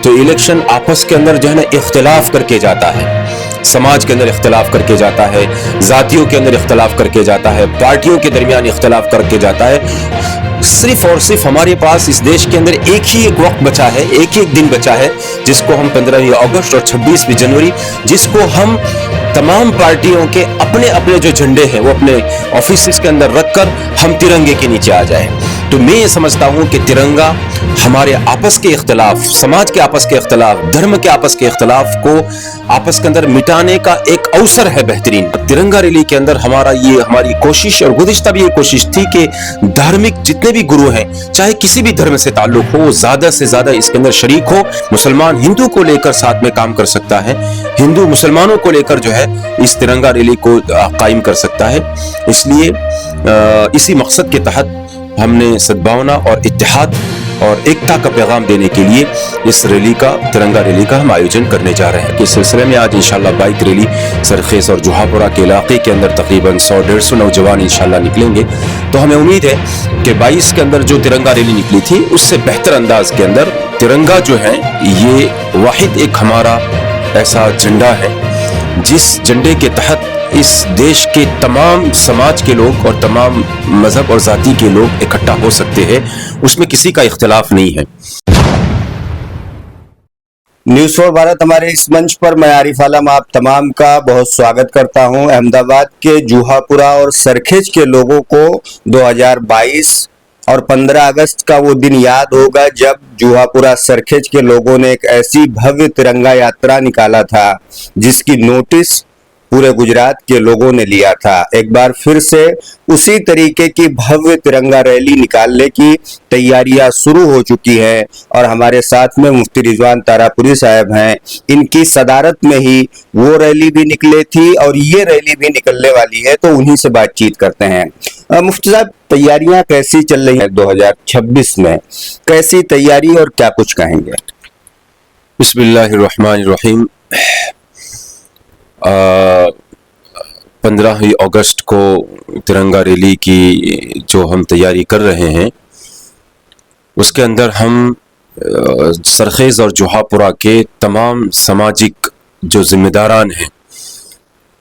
تو الیکشن آپس کے اندر جو ہے نا اختلاف کر کے جاتا ہے، سماج کے اندر اختلاف کر کے جاتا ہے، ذاتیوں کے اندر اختلاف کر کے جاتا ہے، پارٹیوں کے درمیان اختلاف کر کے جاتا ہے۔ صرف اور صرف ہمارے پاس اس دیش کے اندر ایک ہی ایک وقت بچا ہے، ایک ہی ایک دن بچا ہے، جس کو ہم 15 اگست اور 26 جنوری، جس کو ہم تمام پارٹیوں کے اپنے اپنے جو جھنڈے ہیں وہ اپنے آفیسز کے اندر رکھ کر ہم ترنگے کے نیچے آ جائیں۔ تو میں یہ سمجھتا ہوں کہ ترنگا ہمارے آپس کے اختلاف، سماج کے آپس کے اختلاف، دھرم کے آپس کے اختلاف کو آپس کے اندر مٹانے کا ایک اوسر ہے بہترین۔ ترنگا ریلی کے اندر ہماری کوشش، اور گزشتہ بھی یہ کوشش تھی کہ دھارمک جتنے بھی گرو ہیں، چاہے کسی بھی دھرم سے تعلق ہو، زیادہ سے زیادہ اس کے اندر شریک ہو۔ مسلمان ہندو کو لے کر ساتھ میں کام کر سکتا ہے، ہندو مسلمانوں کو لے کر جو ہے اس ترنگا ریلی کو قائم کر سکتا ہے۔ اس لیے اسی مقصد کے تحت ہم نے سدبھاونا اور اتحاد اور ایکتا کا پیغام دینے کے لیے اس ریلی کا، ترنگا ریلی کا ہم آیوجن کرنے جا رہے ہیں۔ اس سلسلے میں آج انشاءاللہ بائک ریلی سرخیز اور جوہاپورہ کے علاقے کے اندر تقریباً 100-150 نوجوان انشاءاللہ نکلیں گے۔ تو ہمیں امید ہے کہ 22 کے اندر جو ترنگا ریلی نکلی تھی اس سے بہتر انداز کے اندر ترنگا جو ہے یہ واحد ایک ہمارا ایسا جھنڈا ہے جس جھنڈے کے تحت اس دیش کے تمام سماج کے لوگ اور تمام مذہب اور ذاتی کے لوگ اکٹھا ہو سکتے ہیں، اس میں کسی کا اختلاف نہیں ہے۔ نیوز فور بھارت ہمارے اس منچ پر میں عارف عالم آپ تمام کا بہت سواگت کرتا ہوں۔ احمد آباد کے جوہاپورہ اور سرکھیج کے لوگوں کو 2022 اور 15 اگست کا وہ دن یاد ہوگا جب جوہاپورہ سرکھیج کے لوگوں نے ایک ایسی بھویہ ترنگا یاترا نکالا تھا جس کی نوٹس پورے گجرات کے لوگوں نے لیا تھا۔ ایک بار پھر سے اسی طریقے کی بھویہ ترنگا ریلی نکالنے کی تیاریاں شروع ہو چکی ہیں، اور ہمارے ساتھ میں مفتی رضوان تارا-پوری صاحب ہیں۔ ان کی صدارت میں ہی وہ ریلی بھی نکلے تھی اور یہ ریلی بھی نکلنے والی ہے، تو انہی سے بات چیت کرتے ہیں۔ مفتی صاحب، تیاریاں کیسی چل رہی ہیں 2026 میں؟ کیسی تیاری اور کیا کچھ کہیں گے؟ بسم اللہ الرحمن الرحیم۔ 15 اگست کو ترنگا ریلی کی جو ہم تیاری کر رہے ہیں اس کے اندر ہم سرخیز اور جوہاپورہ کے تمام سماجک جو ذمہ داران ہیں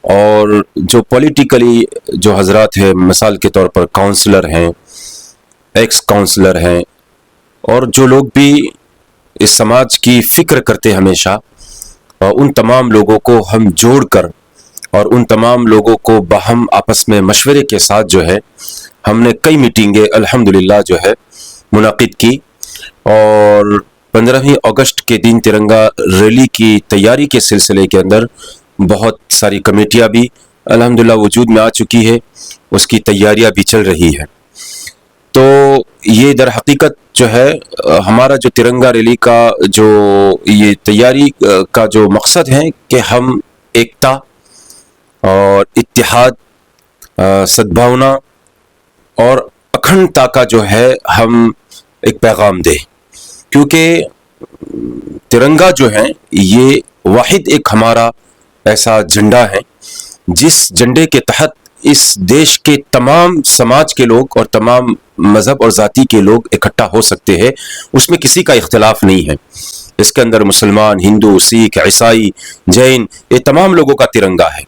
اور جو پولیٹیکلی جو حضرات ہیں، مثال کے طور پر کاؤنسلر ہیں، ایکس کاؤنسلر ہیں، اور جو لوگ بھی اس سماج کی فکر کرتے ہمیشہ، ان تمام لوگوں کو ہم جوڑ کر اور ان تمام لوگوں کو باہم آپس میں مشورے کے ساتھ جو ہے ہم نے کئی میٹنگیں الحمدللہ جو ہے منعقد کی، اور 15 اگست کے دن ترنگا ریلی کی تیاری کے سلسلے کے اندر بہت ساری کمیٹیاں بھی الحمدللہ وجود میں آ چکی ہے، اس کی تیاریاں بھی چل رہی ہے۔ تو یہ در حقیقت جو ہے ہمارا جو ترنگا ریلی کا جو یہ تیاری کا جو مقصد ہے کہ ہم ایکتا اور اتحاد، سدبھاونا اور اکھنڈتا کا جو ہے ہم ایک پیغام دیں، کیونکہ ترنگا جو ہے یہ واحد ایک ہمارا ایسا جھنڈا ہے جس جھنڈے کے تحت اس دیش کے تمام سماج کے لوگ اور تمام مذہب اور ذاتی کے لوگ اکٹھا ہو سکتے ہیں، اس میں کسی کا اختلاف نہیں ہے۔ اس کے اندر مسلمان، ہندو، سکھ، عیسائی، جین، یہ تمام لوگوں کا ترنگا ہے۔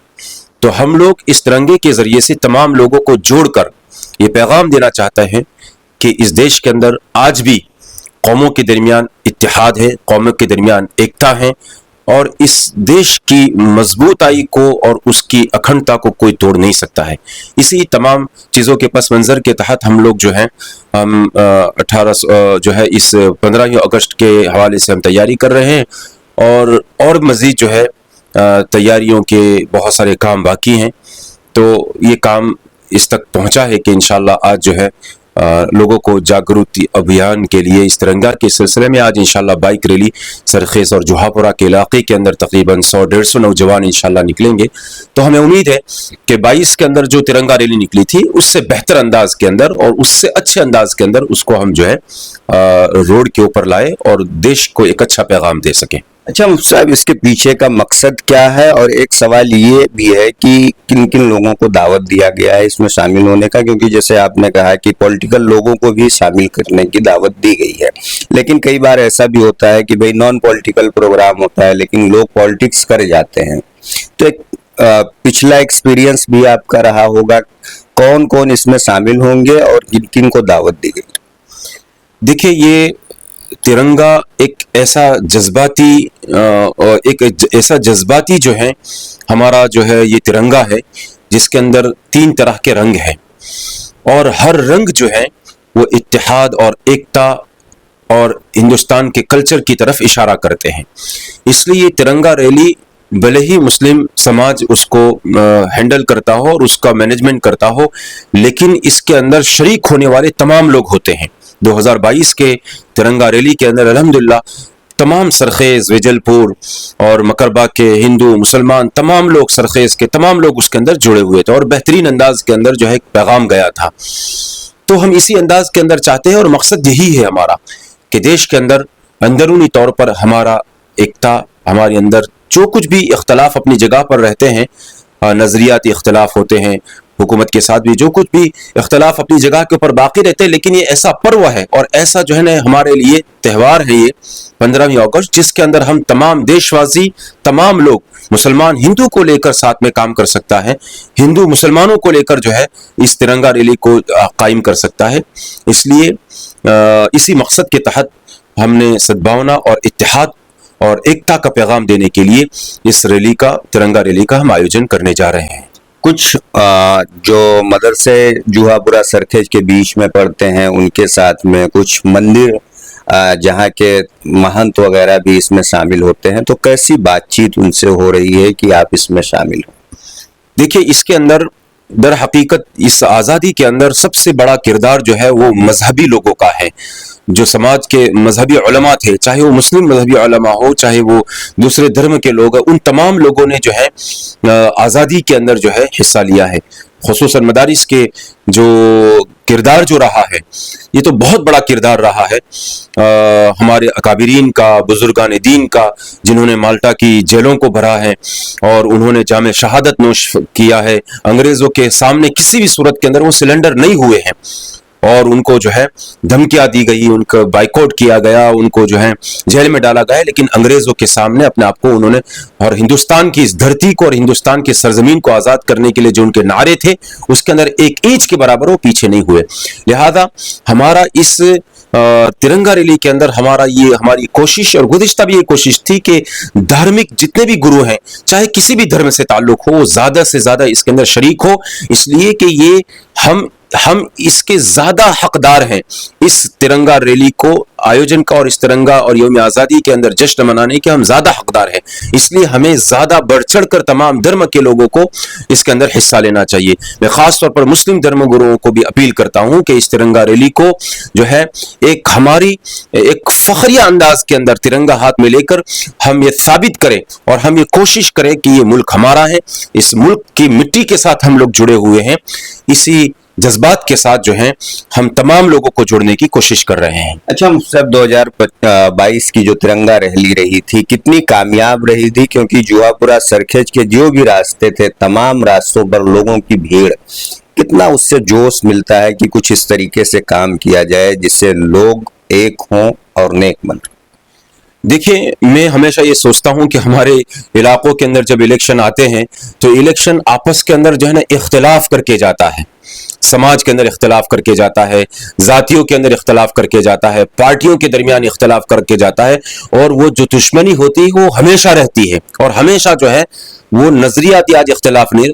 تو ہم لوگ اس ترنگے کے ذریعے سے تمام لوگوں کو جوڑ کر یہ پیغام دینا چاہتے ہیں کہ اس دیش کے اندر آج بھی قوموں کے درمیان اتحاد ہے، قوموں کے درمیان ایکتا ہے، اور اس دیش کی مضبوطائی کو اور اس کی اکھنڈتا کو کوئی توڑ نہیں سکتا ہے۔ اسی تمام چیزوں کے پس منظر کے تحت ہم لوگ جو ہیں ہم 15 اگست کے حوالے سے ہم تیاری کر رہے ہیں، اور مزید جو ہے تیاریوں کے بہت سارے کام باقی ہیں۔ تو یہ کام اس تک پہنچا ہے کہ انشاءاللہ آج جو ہے لوگوں کو جاگروتی ابھیان کے لیے اس ترنگا کے سلسلے میں آج انشاءاللہ بائک ریلی سرخیز اور جوہاپورہ کے علاقے کے اندر تقریباً 100-150 نوجوان انشاءاللہ نکلیں گے۔ تو ہمیں امید ہے کہ 22 کے اندر جو ترنگا ریلی نکلی تھی اس سے بہتر انداز کے اندر اور اس سے اچھے انداز کے اندر اس کو ہم جو ہے روڈ کے اوپر لائے اور دیش کو ایک اچھا پیغام دے سکیں۔ اچھا مفتی صاحب، اس کے پیچھے کا مقصد کیا ہے؟ اور ایک سوال یہ بھی ہے کہ کن کن لوگوں کو دعوت دیا گیا ہے اس میں شامل ہونے کا، کیونکہ جیسے آپ نے کہا کہ پولیٹیکل لوگوں کو بھی شامل کرنے کی دعوت دی گئی ہے، لیکن کئی بار ایسا بھی ہوتا ہے کہ بھئی نان پولیٹیکل پروگرام ہوتا ہے لیکن لوگ پالیٹکس کر جاتے ہیں، تو ایک پچھلا ایکسپیرینس بھی آپ کا رہا ہوگا، کون کون اس میں شامل ہوں گے اور کن کن کو دعوت دی گئی؟ دیکھیے، یہ ترنگا ایک ایسا جذباتی جو ہے ہمارا جو ہے یہ ترنگا ہے، جس کے اندر 3 طرح کے رنگ ہیں، اور ہر رنگ جو ہے وہ اتحاد اور ایکتا اور ہندوستان کے کلچر کی طرف اشارہ کرتے ہیں۔ اس لیے یہ ترنگا ریلی بھلے ہی مسلم سماج اس کو ہینڈل کرتا ہو اور اس کا مینجمنٹ کرتا ہو، لیکن اس کے اندر شریک ہونے والے تمام لوگ ہوتے ہیں۔ 2022 کے ترنگا ریلی کے اندر الحمدللہ تمام سرخیز، ویجل پور اور مکربا کے ہندو مسلمان تمام لوگ، سرخیز کے تمام لوگ اس کے اندر جڑے ہوئے تھے، اور بہترین انداز کے اندر جو ہے ایک پیغام گیا تھا۔ تو ہم اسی انداز کے اندر چاہتے ہیں، اور مقصد یہی ہے ہمارا کہ دیش کے اندر اندرونی طور پر ہمارا ایکتا، ہمارے اندر جو کچھ بھی اختلاف اپنی جگہ پر رہتے ہیں، نظریاتی اختلاف ہوتے ہیں، حکومت کے ساتھ بھی جو کچھ بھی اختلاف اپنی جگہ کے اوپر باقی رہتے ہیں، لیکن یہ ایسا پرو ہے اور ایسا جو ہے نا ہمارے لیے تہوار ہے یہ 15 اگست، جس کے اندر ہم تمام دیش واسی، تمام لوگ، مسلمان ہندو کو لے کر ساتھ میں کام کر سکتا ہے، ہندو مسلمانوں کو لے کر جو ہے اس ترنگا ریلی کو قائم کر سکتا ہے۔ اس لیے اسی مقصد کے تحت ہم نے سدبھاونا اور اتحاد اور ایکتا کا پیغام دینے کے لیے اس ریلی کا، ترنگا ریلی کا ہم آیوجن کرنے جا رہے ہیں۔ کچھ جو مدرسے جوہا پورا سرخیج کے بیچ میں پڑھتے ہیں، ان کے ساتھ میں کچھ مندر جہاں کے مہنت وغیرہ بھی اس میں شامل ہوتے ہیں، تو کیسی بات چیت ان سے ہو رہی ہے کہ آپ اس میں شامل ہوں؟ دیکھیے، اس کے اندر در حقیقت اس آزادی کے اندر سب سے بڑا کردار جو ہے وہ مذہبی لوگوں کا ہے، جو سماج کے مذہبی علماء تھے، چاہے وہ مسلم مذہبی علماء ہو، چاہے وہ دوسرے دھرم کے لوگ ہیں، ان تمام لوگوں نے جو ہے آزادی کے اندر جو ہے حصہ لیا ہے۔ خصوصاً مدارس کے جو کردار جو رہا ہے، یہ تو بہت بڑا کردار رہا ہے ہمارے اکابرین کا، بزرگان دین کا، جنہوں نے مالٹا کی جیلوں کو بھرا ہے اور انہوں نے جام شہادت نوش کیا ہے۔ انگریزوں کے سامنے کسی بھی صورت کے اندر وہ سلنڈر نہیں ہوئے ہیں، اور ان کو جو ہے دھمکیاں دی گئی، ان کو بائیکاٹ کیا گیا، ان کو جو ہے جیل میں ڈالا گیا، لیکن انگریزوں کے سامنے اپنے آپ کو انہوں نے، اور ہندوستان کی اس دھرتی کو اور ہندوستان کی سرزمین کو آزاد کرنے کے لیے جو ان کے نعرے تھے، اس کے اندر ایک اینچ کے برابر وہ پیچھے نہیں ہوئے۔ لہذا ہمارا اس ترنگا ریلی کے اندر ہماری کوشش، اور گزشتہ بھی یہ کوشش تھی کہ دھارمک جتنے بھی گرو ہیں، چاہے کسی بھی دھرم سے تعلق ہو، وہ زیادہ سے زیادہ اس کے اندر شریک ہو، اس لیے کہ یہ ہم اس کے زیادہ حقدار ہیں، اس ترنگا ریلی کو آیوجن کا، اور اس ترنگا اور یوم آزادی کے اندر جشن منانے کے ہم زیادہ حقدار ہیں۔ اس لیے ہمیں زیادہ بڑھ چڑھ کر تمام دھرم کے لوگوں کو اس کے اندر حصہ لینا چاہیے۔ میں خاص طور پر مسلم دھرم گروؤں کو بھی اپیل کرتا ہوں کہ اس ترنگا ریلی کو جو ہے ایک فخریہ انداز کے اندر ترنگا ہاتھ میں لے کر ہم یہ ثابت کریں، اور ہم یہ کوشش کریں کہ یہ ملک ہمارا ہے، اس ملک کی مٹی کے ساتھ ہم لوگ جڑے ہوئے ہیں۔ اسی جذبات کے ساتھ جو ہیں ہم تمام لوگوں کو جوڑنے کی کوشش کر رہے ہیں۔ اچھا صاحب، 2022 کی جو ترنگا ریلی رہی تھی کتنی کامیاب رہی تھی؟ کیونکہ جوہا پورا سرخیج کے جو بھی راستے تھے، تمام راستوں پر لوگوں کی بھیڑ، کتنا اس سے جوش ملتا ہے کہ کچھ اس طریقے سے کام کیا جائے جس سے لوگ ایک ہوں اور نیک بن۔ دیکھیے، میں ہمیشہ یہ سوچتا ہوں کہ ہمارے علاقوں کے اندر جب الیکشن آتے ہیں تو الیکشن آپس کے اندر جو ہے نا اختلاف کر کے جاتا ہے، سماج کے اندر اختلاف کر کے جاتا ہے، ذاتیوں کے اندر اختلاف کر کے جاتا ہے، پارٹیوں کے درمیان اختلاف کر کے جاتا ہے، اور وہ جو دشمنی ہوتی ہے وہ ہمیشہ رہتی ہے، اور ہمیشہ جو ہے وہ نظریاتی آج اختلاف نہیں،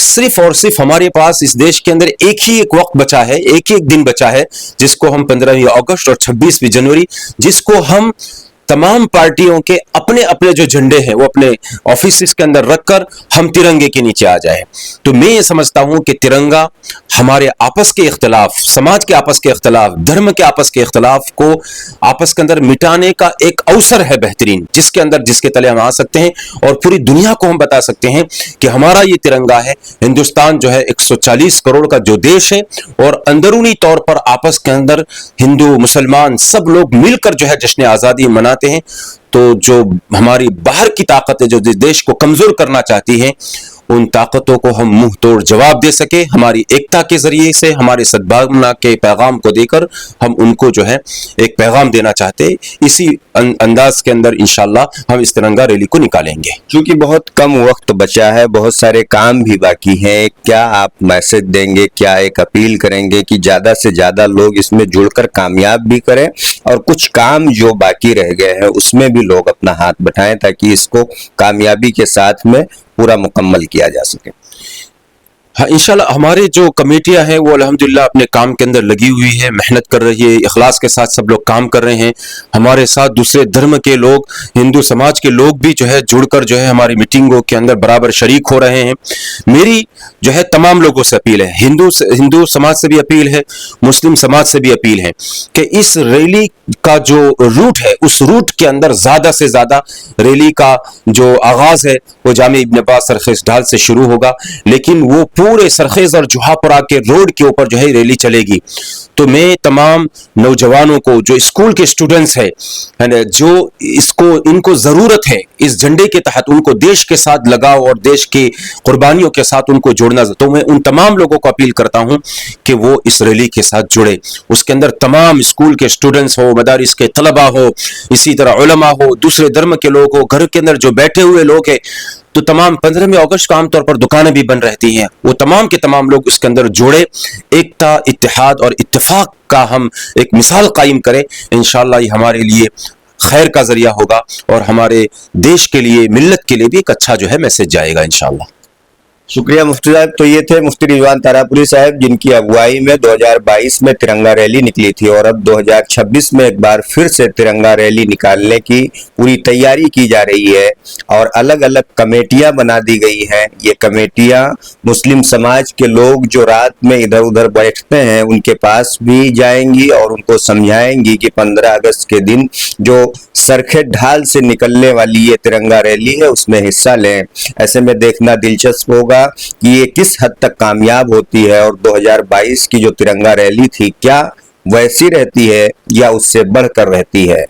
صرف اور صرف ہمارے پاس اس دیش کے اندر ایک ہی ایک وقت بچا ہے، ایک ہی ایک دن بچا ہے، جس کو ہم 15 اگست اور 26 جنوری، جس کو ہم تمام پارٹیوں کے اپنے اپنے جو جھنڈے ہیں وہ اپنے آفیسز کے اندر رکھ کر ہم ترنگے کے نیچے آ جائیں۔ تو میں یہ سمجھتا ہوں کہ ترنگا ہمارے آپس کے اختلاف، سماج کے آپس کے اختلاف، دھرم کے آپس کے اختلاف کو آپس کے اندر مٹانے کا ایک اوسر ہے بہترین، جس کے تلے ہم آ سکتے ہیں، اور پوری دنیا کو ہم بتا سکتے ہیں کہ ہمارا یہ ترنگا ہے۔ ہندوستان جو ہے 140 کروڑ کا جو دیش ہے، اور اندرونی طور پر آپس کے اندر ہندو مسلمان سب لوگ مل کر جو ہے جشن آزادی مناتے چاہتے ہیں تو جو ہماری باہر کی طاقتیں جو دیش کو کمزور کرنا چاہتی ہیں ان طاقتوں کو ہم منہ توڑ جواب دے سکے. ہماری ایکتا کے ذریعے سے ہمارے سدبھاونا کے پیغام کو دے کر ہم ان کو جو ہے ایک پیغام دینا چاہتے ہیں. اسی انداز کے اندر انشاءاللہ ہم اس ترنگا ریلی کو نکالیں گے. چونکہ بہت کم وقت بچا ہے, بہت سارے کام بھی باقی ہیں, کیا آپ میسج دیں گے, کیا ایک اپیل کریں گے کہ زیادہ سے زیادہ لوگ اس میں جڑ کر کامیاب بھی کریں اور کچھ کام جو باقی رہ گئے ہیں اس میں بھی لوگ اپنا ہاتھ بٹھائیں تاکہ اس کو کامیابی کے ساتھ میں پورا مکمل کیا جا سکے؟ ہاں انشاءاللہ ہمارے جو کمیٹیاں ہیں وہ الحمدللہ اپنے کام کے اندر لگی ہوئی ہے, محنت کر رہی ہے, اخلاص کے ساتھ سب لوگ کام کر رہے ہیں. ہمارے ساتھ دوسرے دھرم کے لوگ, ہندو سماج کے لوگ بھی جو ہے جڑ کر جو ہے ہماری میٹنگوں کے اندر برابر شریک ہو رہے ہیں. میری جو ہے تمام لوگوں سے اپیل ہے, ہندو سماج سے بھی اپیل ہے, مسلم سماج سے بھی اپیل ہے کہ اس ریلی کا جو روٹ ہے اس روٹ کے اندر زیادہ سے زیادہ ریلی کا جو آغاز ہے وہ جامع ابن عباس سرخیز ڈھال سے شروع ہوگا, لیکن وہ پورے سرخیز اور جوہا پورا کے روڈ کے اوپر جو ہے ریلی چلے گی. تو میں تمام نوجوانوں کو جو اسکول کے اسٹوڈنٹس ہیں جو ان کو ضرورت ہے اس جھنڈے کے تحت ان کو دیش کے ساتھ لگاؤ اور دیش کی قربانیوں کے ساتھ ان کو جوڑنا, تو میں ان تمام لوگوں کو اپیل کرتا ہوں کہ وہ اس ریلی کے ساتھ جڑے. اس کے اندر تمام اسکول کے اسٹوڈنٹس ہو, مدارس کے طلبہ ہو, اسی طرح علماء ہو, دوسرے دھرم کے لوگ ہو, گھر کے اندر جو بیٹھے ہوئے لوگ ہیں, تو تمام 15 اگست کو عام طور پر دکانیں بھی بند رہتی ہیں, وہ تمام کے تمام لوگ اس کے اندر جوڑے, ایکتا, اتحاد اور اتفاق کا ہم ایک مثال قائم کریں. انشاءاللہ یہ ہمارے لیے خیر کا ذریعہ ہوگا اور ہمارے دیش کے لیے, ملت کے لیے بھی ایک اچھا جو ہے میسج جائے گا انشاءاللہ. شکریہ مفتی صاحب. تو یہ تھے مفتی رضوان تارا-پوری صاحب جن کی اگوائی میں 2022 میں ترنگا ریلی نکلی تھی اور اب 2026 میں ایک بار پھر سے ترنگا ریلی نکالنے کی پوری تیاری کی جا رہی ہے اور الگ الگ کمیٹیاں بنا دی گئی ہیں. یہ کمیٹیاں مسلم سماج کے لوگ جو رات میں ادھر ادھر بیٹھتے ہیں ان کے پاس بھی جائیں گی اور ان کو سمجھائیں گی کہ 15 اگست کے دن جو سرخے ڈھال سے نکلنے والی یہ ترنگا ریلی ہے اس میں حصہ لیں. ایسے میں دیکھنا دلچسپ ہوگا کہ یہ کس حد تک کامیاب ہوتی ہے اور 2022 کی جو ترنگا ریلی تھی کیا ویسی رہتی ہے یا اس سے بڑھ کر رہتی ہے.